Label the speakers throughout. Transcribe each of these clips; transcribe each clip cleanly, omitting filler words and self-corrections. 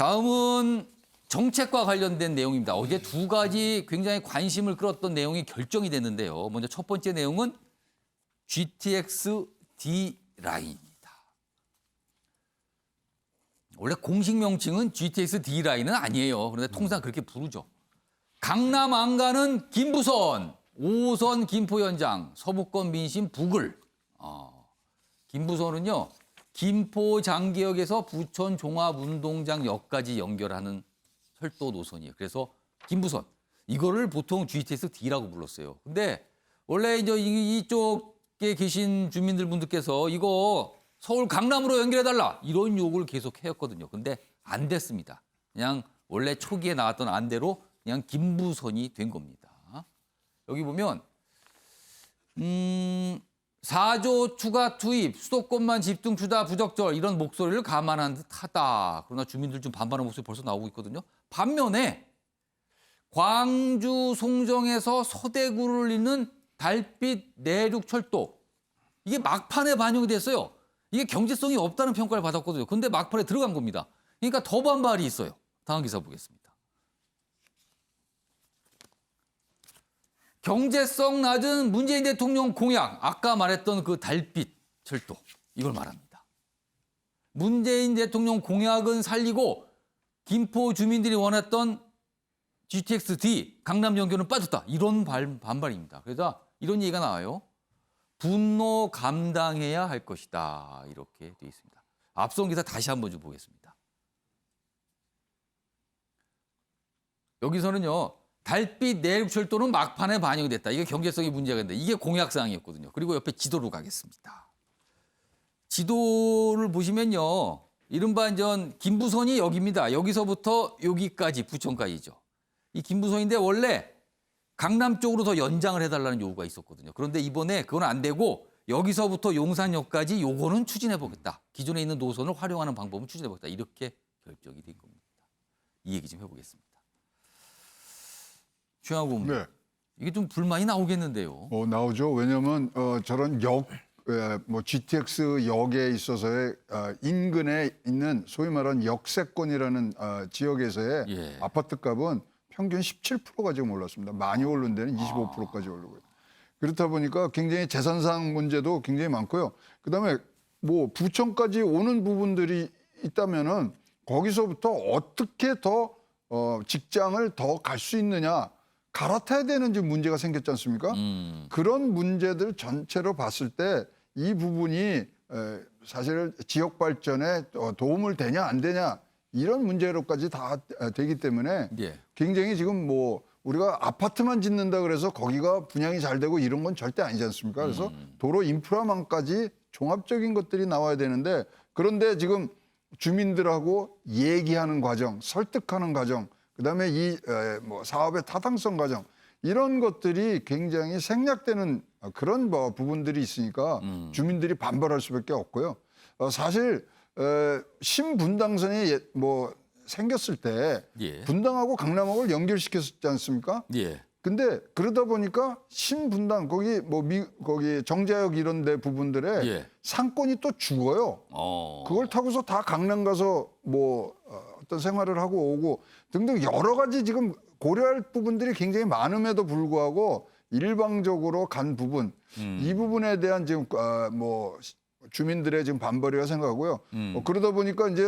Speaker 1: 다음은 정책과 관련된 내용입니다. 어제 두 가지 굉장히 관심을 끌었던 내용이 결정이 됐는데요. 먼저 첫 번째 내용은 GTX D 라인입니다. 원래 공식 명칭은 GTX D 라인은 아니에요. 그런데 통상 그렇게 부르죠. 강남 안가는 김부선, 5호선 김포 연장, 서부권 민심 북을. 김부선은요. 김포 장기역에서 부천 종합운동장역까지 연결하는 철도 노선이에요. 그래서 김부선. 이거를 보통 GTX D라고 불렀어요. 근데 원래 이제 이쪽에 계신 주민들분들께서 이거 서울 강남으로 연결해달라 이런 요구를 계속 해왔거든요. 근데 안 됐습니다. 그냥 원래 초기에 나왔던 안대로 그냥 김부선이 된 겁니다. 여기 보면 4조 추가 투입, 수도권만 집중 투자 부적절 이런 목소리를 감안한 듯하다. 그러나 주민들 좀 반발하는 목소리 벌써 나오고 있거든요. 반면에 광주 송정에서 서대구를 잇는 달빛 내륙철도 이게 막판에 반영이 됐어요. 이게 경제성이 없다는 평가를 받았거든요. 근데 막판에 들어간 겁니다. 그러니까 더 반발이 있어요. 다음 기사 보겠습니다. 경제성 낮은 문재인 대통령 공약, 아까 말했던 그 달빛 철도, 이걸 말합니다. 문재인 대통령 공약은 살리고 김포 주민들이 원했던 GTX-D, 강남 연결은 빠졌다. 이런 반발입니다. 그래서 이런 얘기가 나와요. 분노 감당해야 할 것이다. 이렇게 돼 있습니다. 앞선 기사 다시 한번 좀 보겠습니다. 여기서는요. 달빛 내륙철도는 막판에 반영이 됐다. 이게 경제성이 문제가 있는데 이게 공약사항이었거든요. 그리고 옆에 지도로 가겠습니다. 지도를 보시면요. 이른바 이제 김부선이 여기입니다. 여기서부터 여기까지 부천까지죠. 이 김부선인데 원래 강남 쪽으로 더 연장을 해달라는 요구가 있었거든요. 그런데 이번에 그건 안 되고 여기서부터 용산역까지 요거는 추진해보겠다. 기존에 있는 노선을 활용하는 방법은 추진해보겠다. 이렇게 결정이 된 겁니다. 이 얘기 좀 해보겠습니다. 최영하 고문.
Speaker 2: 네.
Speaker 1: 이게 좀 불만이 나오겠는데요.
Speaker 2: 나오죠. 왜냐하면 저런 GTX 역에 있어서의 인근에 있는 소위 말하는 역세권이라는 지역에서의
Speaker 1: 예.
Speaker 2: 아파트 값은 평균 17%가 지금 올랐습니다. 많이 오른 데는 25%까지 오르고요. 그렇다 보니까 굉장히 재산상 문제도 굉장히 많고요. 그다음에 뭐 부천까지 오는 부분들이 있다면은 거기서부터 어떻게 더 직장을 더 갈 수 있느냐, 갈아타야 되는 지금 문제가 생겼지 않습니까? 그런 문제들 전체로 봤을 때 이 부분이 사실 지역 발전에 도움을 되냐 안 되냐 이런 문제로까지 다 되기 때문에
Speaker 1: 예.
Speaker 2: 굉장히 지금 뭐 우리가 아파트만 짓는다 그래서 거기가 분양이 잘 되고 이런 건 절대 아니지 않습니까? 그래서 도로 인프라망까지 종합적인 것들이 나와야 되는데 그런데 지금 주민들하고 얘기하는 과정, 설득하는 과정, 그다음에 이 사업의 타당성 과정 이런 것들이 굉장히 생략되는 그런 부분들이 있으니까 주민들이 반발할 수밖에 없고요. 사실 신분당선이 생겼을 때
Speaker 1: 예.
Speaker 2: 분당하고 강남하고를 연결시켰지 않습니까?
Speaker 1: 예.
Speaker 2: 근데 그러다 보니까 신분당 거기 거기 정자역 이런 데 부분들에
Speaker 1: 예.
Speaker 2: 상권이 또 죽어요. 그걸 타고서 다 강남 가서 어떤 생활을 하고 오고 등등 여러 가지 지금 고려할 부분들이 굉장히 많음에도 불구하고 일방적으로 간 부분 이 부분에 대한 지금 주민들의 지금 반발이라 생각하고요. 그러다 보니까 이제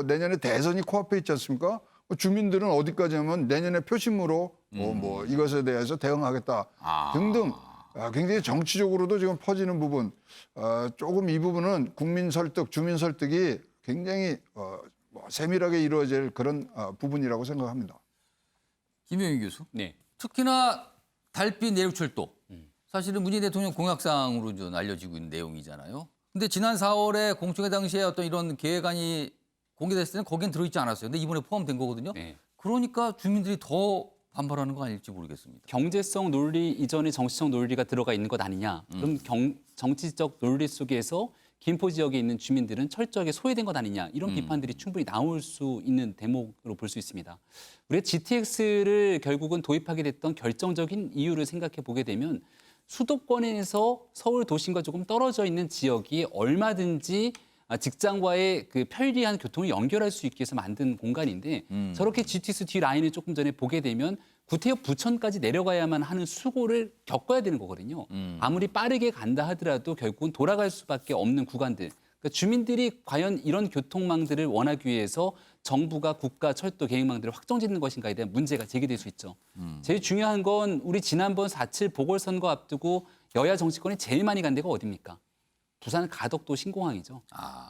Speaker 2: 내년에 대선이 코앞에 있지 않습니까? 주민들은 어디까지 하면 내년에 표심으로 이것에 대해서 대응하겠다 등등 굉장히 정치적으로도 지금 퍼지는 부분 조금 이 부분은 국민 설득, 주민 설득이 굉장히 세밀하게 이루어질 그런 부분이라고 생각합니다.
Speaker 1: 김영희 교수.
Speaker 3: 네.
Speaker 1: 특히나 달빛 내륙철도. 사실은 문재인 대통령 공약상으로 좀 알려지고 있는 내용이잖아요. 근데 지난 4월에 공청회 당시에 어떤 이런 계획안이 공개됐을 때는 거기엔 들어있지 않았어요. 근데 이번에 포함된 거거든요.
Speaker 3: 네.
Speaker 1: 그러니까 주민들이 더 반발하는 거 아닐지 모르겠습니다.
Speaker 3: 경제성 논리 이전에 정치적 논리가 들어가 있는 것 아니냐. 그럼 정치적 논리 속에서 김포 지역에 있는 주민들은 철저하게 소외된 것 아니냐. 이런 비판들이 충분히 나올 수 있는 대목으로 볼 수 있습니다. 우리가 GTX를 결국은 도입하게 됐던 결정적인 이유를 생각해 보게 되면 수도권에서 서울 도심과 조금 떨어져 있는 지역이 얼마든지 직장과의 그 편리한 교통을 연결할 수 있게 해서 만든 공간인데 저렇게 GTX 뒤 라인을 조금 전에 보게 되면 구태여 부천까지 내려가야만 하는 수고를 겪어야 되는 거거든요. 아무리 빠르게 간다 하더라도 결국은 돌아갈 수밖에 없는 구간들. 그러니까 주민들이 과연 이런 교통망들을 원하기 위해서 정부가 국가 철도 계획망들을 확정짓는 것인가에 대한 문제가 제기될 수 있죠. 제일 중요한 건 우리 지난번 4.7 보궐선거 앞두고 여야 정치권이 제일 많이 간 데가 어디입니까? 부산 가덕도 신공항이죠.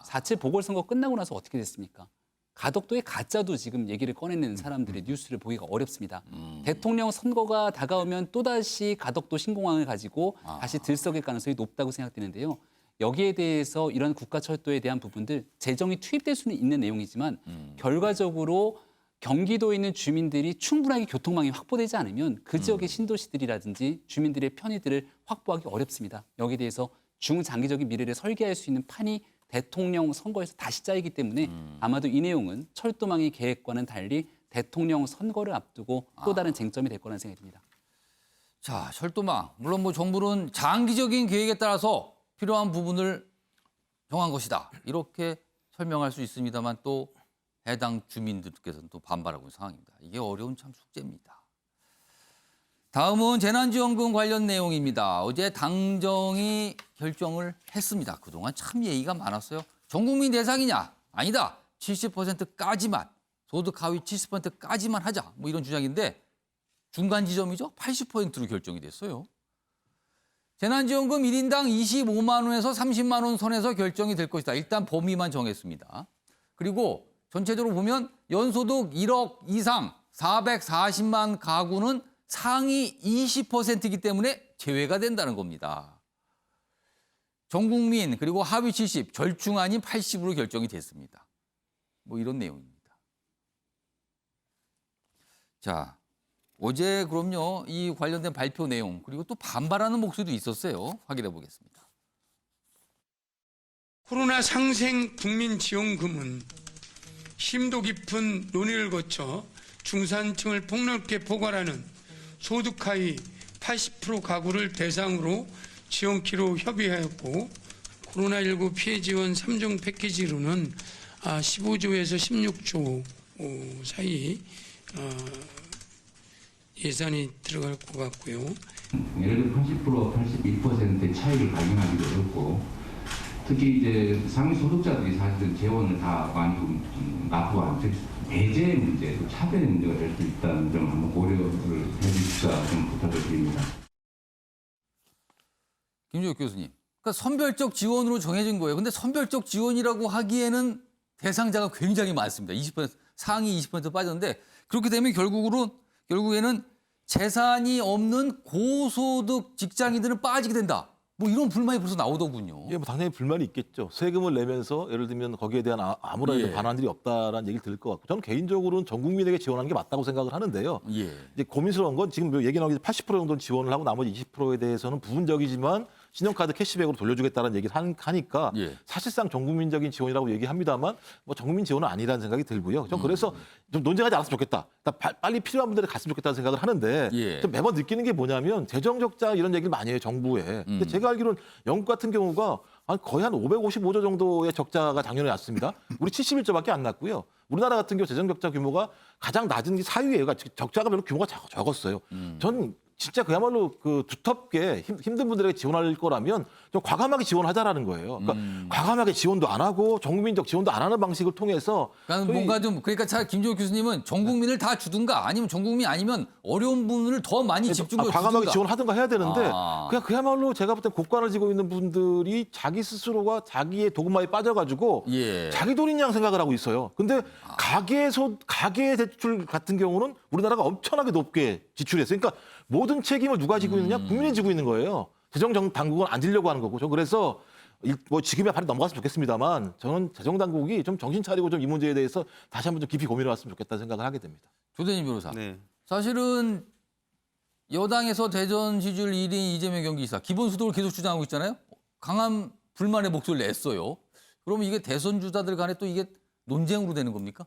Speaker 3: 4.7 보궐선거 끝나고 나서 어떻게 됐습니까? 가덕도의 가짜도 지금 얘기를 꺼내는 사람들의 뉴스를 보기가 어렵습니다. 대통령 선거가 다가오면 또다시 가덕도 신공항을 가지고 다시 들썩일 가능성이 높다고 생각되는데요. 여기에 대해서 이런 국가철도에 대한 부분들 재정이 투입될 수는 있는 내용이지만 결과적으로 경기도에 있는 주민들이 충분하게 교통망이 확보되지 않으면 그 지역의 신도시들이라든지 주민들의 편의들을 확보하기 어렵습니다. 여기에 대해서 중장기적인 미래를 설계할 수 있는 판이 대통령 선거에서 다시 짜이기 때문에 아마도 이 내용은 철도망의 계획과는 달리 대통령 선거를 앞두고 또 다른 쟁점이 될 거라는 생각이 듭니다.
Speaker 1: 자, 철도망. 물론 뭐 정부는 장기적인 계획에 따라서 필요한 부분을 정한 것이다. 이렇게 설명할 수 있습니다만 또 해당 주민들께서는 또 반발하고 있는 상황입니다. 이게 어려운 참 숙제입니다. 다음은 재난지원금 관련 내용입니다. 어제 당정이 결정을 했습니다. 그동안 참 얘기가 많았어요. 전 국민 대상이냐? 아니다. 70%까지만, 소득 하위 70%까지만 하자. 뭐 이런 주장인데 중간 지점이죠. 80%로 결정이 됐어요. 재난지원금 1인당 25만 원에서 30만 원 선에서 결정이 될 것이다. 일단 범위만 정했습니다. 그리고 전체적으로 보면 연소득 1억 이상 440만 가구는 상위 20%이기 때문에 제외가 된다는 겁니다. 전 국민 그리고 하위 70, 절충 아닌 80으로 결정이 됐습니다. 뭐 이런 내용입니다. 자, 어제 그럼요. 이 관련된 발표 내용 그리고 또 반발하는 목소리도 있었어요. 확인해 보겠습니다.
Speaker 4: 코로나 상생 국민지원금은 심도 깊은 논의를 거쳐 중산층을 폭넓게 포괄하는 소득 하위 80% 가구를 대상으로 지원키로 협의하였고 코로나19 피해 지원 3종 패키지로는 15조에서 16조 사이 예산이 들어갈 것 같고요.
Speaker 5: 예를 들어 80%, 81%의 차이를 발견하기도 어렵고 특히 이제 상위 소득자들이 사실은 재원을 다 많이 납부한 즉 배제 문제, 또 차별 문제가 될 수 있다는 점을 한번 고려를 해주시자 좀 부탁을 드립니다.
Speaker 1: 김종혁 교수님, 그러니까 선별적 지원으로 정해진 거예요. 근데 선별적 지원이라고 하기에는 대상자가 굉장히 많습니다. 20% 상위 20% 빠졌는데 그렇게 되면 결국에는 재산이 없는 고소득 직장인들은 빠지게 된다. 뭐 이런 불만이 벌써 나오더군요.
Speaker 6: 예, 뭐 당연히 불만이 있겠죠. 세금을 내면서 예를 들면 거기에 대한 아무런
Speaker 1: 예.
Speaker 6: 반환들이 없다라는 얘기를 들을 것 같고 저는 개인적으로는 전 국민에게 지원하는 게 맞다고 생각을 하는데요.
Speaker 1: 예.
Speaker 6: 이제 고민스러운 건 지금 얘기 나오기 80% 정도는 지원을 하고 나머지 20%에 대해서는 부분적이지만 신용카드 캐시백으로 돌려주겠다는 얘기를 하니까
Speaker 1: 예.
Speaker 6: 사실상 전 국민적인 지원이라고 얘기합니다만 뭐 전 국민 지원은 아니라는 생각이 들고요. 전 그래서 좀 논쟁하지 않았으면 좋겠다. 빨리 필요한 분들이 갔으면 좋겠다는 생각을 하는데
Speaker 1: 예.
Speaker 6: 좀 매번 느끼는 게 뭐냐면 재정 적자 이런 얘기를 많이 해요 정부에. 근데 제가 알기로는 영국 같은 경우가 거의 한 555조 정도의 적자가 작년에 났습니다. 우리 71조밖에 안 났고요. 우리나라 같은 경우 재정 적자 규모가 가장 낮은 게 4위예요. 그러니까 적자가 별로 규모가 적었어요. 전 진짜 그야말로 그 두텁게 힘든 분들에게 지원할 거라면 좀 과감하게 지원하자라는 거예요. 그러니까 과감하게 지원도 안 하고 전국민적 지원도 안 하는 방식을 통해서
Speaker 1: 그러니까 뭔가 좀 그러니까 김종혁 교수님은 전 국민을 다 주든가 아니면 전 국민 아니면 어려운 분을 더 많이 집중적으로
Speaker 6: 과감하게
Speaker 1: 주든가.
Speaker 6: 지원하든가 해야 되는데
Speaker 1: 아.
Speaker 6: 그냥 그야말로 제가 볼 때 고관을 지고 있는 분들이 자기 스스로가 자기의 도구마에 빠져가지고
Speaker 1: 예.
Speaker 6: 자기 돈인 양 생각을 하고 있어요. 근데 가계 대출 같은 경우는 우리나라가 엄청나게 높게 지출했어요. 그러니까 모든 책임을 누가 지고 있느냐? 국민이 지고 있는 거예요. 재정 당국은 안 지려고 하는 거고. 저 그래서 뭐 지금이야 발이 넘어갔으면 좋겠습니다만 저는 재정 당국이 좀 정신 차리고 좀 이 문제에 대해서 다시 한번 좀 깊이 고민해 왔으면 좋겠다는 생각을 하게 됩니다.
Speaker 1: 조대진 변호사.
Speaker 7: 네.
Speaker 1: 사실은 여당에서 대전 지지율 1위 이재명 경기지사 기본소득을 계속 주장하고 있잖아요. 강한 불만의 목소리를 냈어요. 그러면 이게 대선 주자들 간에 또 이게 논쟁으로 되는 겁니까?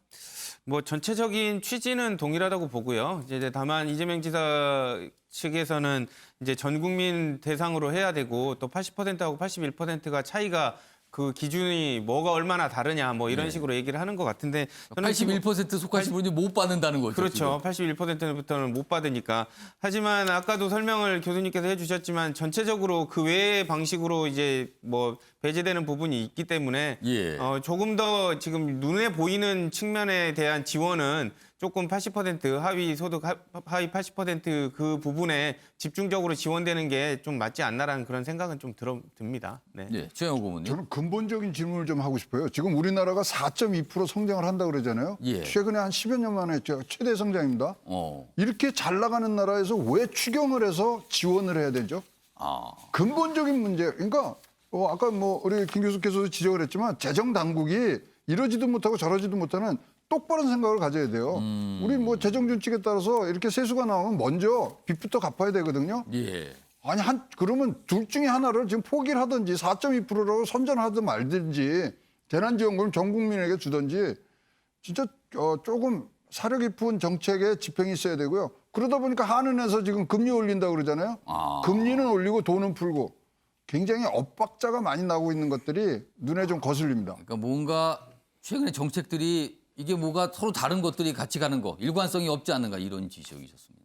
Speaker 7: 뭐 전체적인 취지는 동일하다고 보고요. 이제 다만 이재명 지사 측에서는 이제 전 국민 대상으로 해야 되고 또 80%하고 81%가 차이가 그 기준이 뭐가 얼마나 다르냐 뭐 이런 식으로 얘기를 하는 것 같은데 저는
Speaker 1: 81% 속하신 분이 못 받는다는 거죠.
Speaker 7: 그렇죠. 81%부터는 못 받으니까. 하지만 아까도 설명을 교수님께서 해주셨지만 전체적으로 그 외의 방식으로 이제 뭐 배제되는 부분이 있기 때문에
Speaker 1: 예.
Speaker 7: 조금 더 지금 눈에 보이는 측면에 대한 지원은 조금 80% 하위 소득 하위 80% 부분에 집중적으로 지원되는 게 좀 맞지 않나라는 그런 생각은 좀 듭니다. 네.
Speaker 1: 네, 최영호 고문님.
Speaker 2: 저는 근본적인 질문을 좀 하고 싶어요. 지금 우리나라가 4.2% 성장을 한다 그러잖아요.
Speaker 1: 예.
Speaker 2: 최근에 한 10여 년 만에 최대 성장입니다.
Speaker 1: 어.
Speaker 2: 이렇게 잘 나가는 나라에서 왜 추경을 해서 지원을 해야 되죠?
Speaker 1: 아. 근본적인
Speaker 2: 근본적인 문제. 그러니까 아까 뭐 우리 김 교수께서도 지적을 했지만 재정 당국이 이러지도 못하고 저러지도 못하는 똑바른 생각을 가져야 돼요. 우리 뭐 재정 준칙에 따라서 이렇게 세수가 나오면 먼저 빚부터 갚아야 되거든요.
Speaker 1: 예.
Speaker 2: 아니 그러면 둘 중에 하나를 지금 포기를 하든지 4.2%라고 선전하든 말든지 재난지원금 전 국민에게 주든지 진짜 조금 사려 깊은 정책의 집행이 있어야 되고요. 그러다 보니까 한은에서 지금 금리 올린다고 그러잖아요. 금리는 올리고 돈은 풀고 굉장히 엇박자가 많이 나오고 있는 것들이 눈에 좀 거슬립니다.
Speaker 1: 그러니까 뭔가 최근에 정책들이 이게 뭐가 서로 다른 것들이 같이 가는 거, 일관성이 없지 않는가 이런 지적이셨습니다.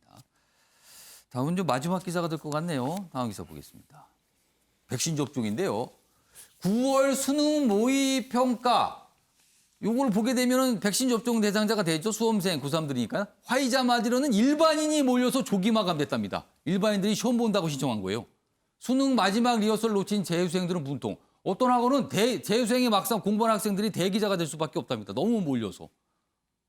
Speaker 1: 다음은 좀 마지막 기사가 될 것 같네요. 다음 기사 보겠습니다. 백신 접종인데요. 9월 수능 모의 평가 요걸 보게 되면은 백신 접종 대상자가 되죠. 수험생, 고3들이니까. 화이자 맞으려는 일반인이 몰려서 조기 마감됐답니다. 일반인들이 시험 본다고 신청한 거예요. 수능 마지막 리허설 놓친 재수생들은 분통. 어떤 학원은 재수생이 막상 공부하는 학생들이 대기자가 될 수밖에 없답니다. 너무 몰려서.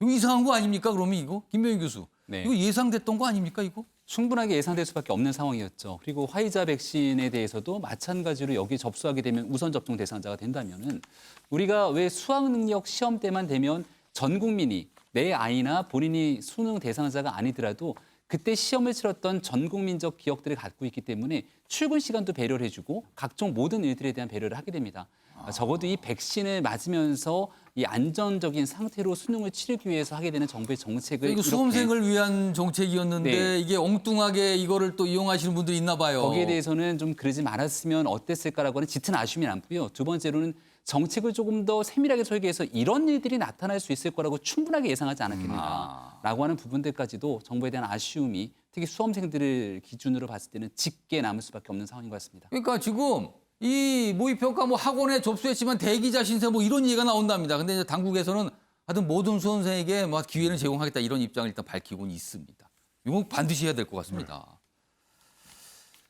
Speaker 1: 이거 이상한 거 아닙니까? 그러면 이거? 김명희 교수.
Speaker 3: 네.
Speaker 1: 이거 예상됐던 거 아닙니까? 이거?
Speaker 3: 충분하게 예상될 수밖에 없는 상황이었죠. 그리고 화이자 백신에 대해서도 마찬가지로 여기 접수하게 되면 우선 접종 대상자가 된다면은 우리가 왜 수학 능력 시험 때만 되면 전 국민이 내 아이나 본인이 수능 대상자가 아니더라도 그때 시험을 치렀던 전 국민적 기억들을 갖고 있기 때문에 출근 시간도 배려를 해주고 각종 모든 일들에 대한 배려를 하게 됩니다. 적어도 이 백신을 맞으면서 이 안전적인 상태로 수능을 치르기 위해서 하게 되는 정부의 정책을
Speaker 1: 이거 수험생을 위한 정책이었는데
Speaker 3: 네.
Speaker 1: 이게 엉뚱하게 이거를 또 이용하시는 분들이 있나 봐요.
Speaker 3: 거기에 대해서는 좀 그러지 말았으면 어땠을까라고 하는 짙은 아쉬움이 남고요. 두 번째로는 정책을 조금 더 세밀하게 설계해서 이런 일들이 나타날 수 있을 거라고 충분하게 예상하지 않았겠는가라고 하는 부분들까지도 정부에 대한 아쉬움이 특히 수험생들을 기준으로 봤을 때는 짙게 남을 수밖에 없는 상황인 것 같습니다.
Speaker 1: 그러니까 지금 이 모의평가 뭐 학원에 접수했지만 대기자 신세 뭐 이런 얘기가 나온답니다. 근데 이제 당국에서는 하여튼 모든 수험생에게 뭐 기회를 제공하겠다 이런 입장을 일단 밝히고는 있습니다. 이건 반드시 해야 될 것 같습니다.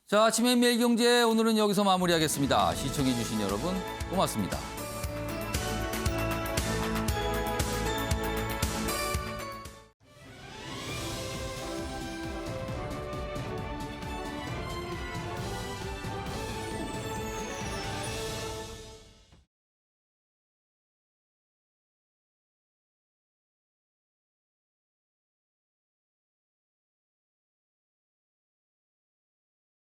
Speaker 1: 자, 아침의 매일경제 오늘은 여기서 마무리하겠습니다. 시청해 주신 여러분 고맙습니다.